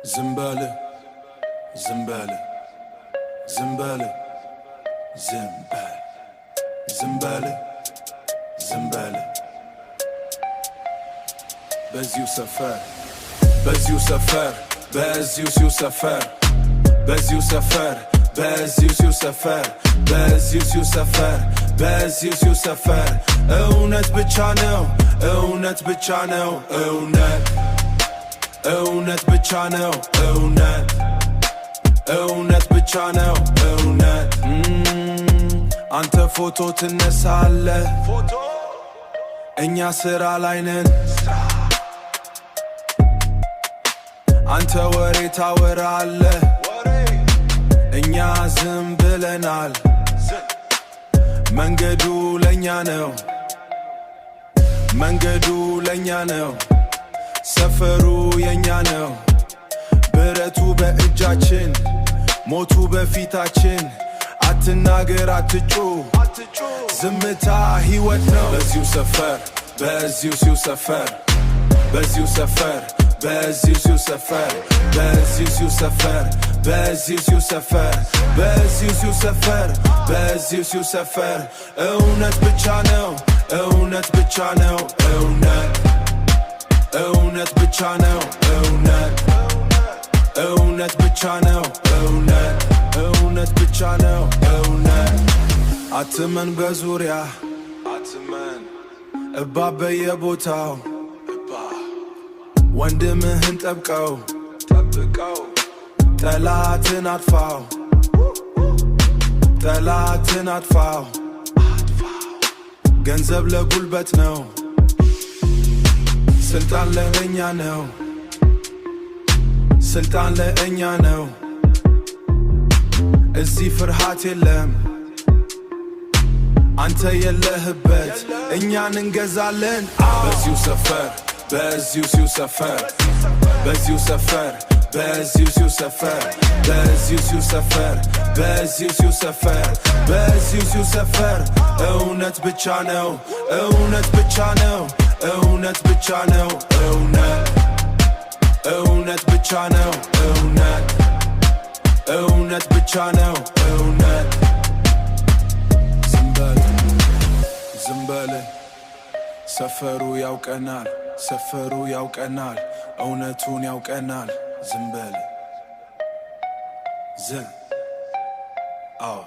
Zimbale, Zimbale, Zimbale, Zimbale, Zimbale, Zimbale. Beziu sefer, Beziu sefer, Beziu sefer, Beziu sefer, Beziu sefer, Beziu sefer, Beziu sefer. እውነት ብቻ ነው፣ እውነት ብቻ ነው፣ እውነት ብቻ ነው፣ እውነት ብቻ ነው፣ አንተ ፎቶ ትነሳለህ፣ እኛ ስራ ላይ ነን። አንተ ወሬ ታወራለህ፣ እኛ ዝም ብለናል። መንገዱ ለኛ ነው፣ መንገዱ ለኛ ነው፣ ሰፈሩ የኛ ነው። ብረቱ በእጃችን፣ ሞቱ በፊታችን። አትናገር አትጩ፣ ዝምታ ሕይወት ነው። በዚሁ ሰፈር፣ በዚሁ ሰፈር፣ በዚሁ ሰፈር፣ በዚሁ ሰፈር፣ በዚሁ ሰፈር፣ በዚሁ ሰፈር፣ በዚሁ ሰፈር፣ በዚሁ ሰፈር። እውነት ብቻ ነው፣ እውነት ብቻ ነው፣ እውነት ብቻ ነው፣ እውነት ብቻ ነው፣ እውነት ብቻ ነው። አትመን በዙሪያ አትመን፣ እባብ በየቦታው ወንድምህን ጠብቀው፣ ጠላትን አጥፋው፣ ጠላትን አጥፋው። ገንዘብ ለጉልበት ነው፣ ስልጣን ለእኛ ነው፣ ስልጣን ለእኛ ነው። እዚህ ፍርሃት የለም፣ አንተ የለህበት፣ እኛን እንገዛለን። በዚሁ ሰፈር፣ በዚሁ ሰፈር፣ በዚሁ ሰፈር፣ በዚሁ ሰፈር፣ በዚሁ ሰፈር፣ በዚሁ ሰፈር፣ በዚሁ ሰፈር። እውነት ብቻ ነው፣ እውነት ብቻ ነው፣ እውነት ብቻ ነው፣ እውነት ብቻ ነው፣ እውነት ብቻ ነው። ዝምበል ዝምበል፣ ሰፈሩ ያውቀናል፣ ሰፈሩ ያውቀናል፣ እውነቱን ያውቀናል። ዝምበል ዝም አዎ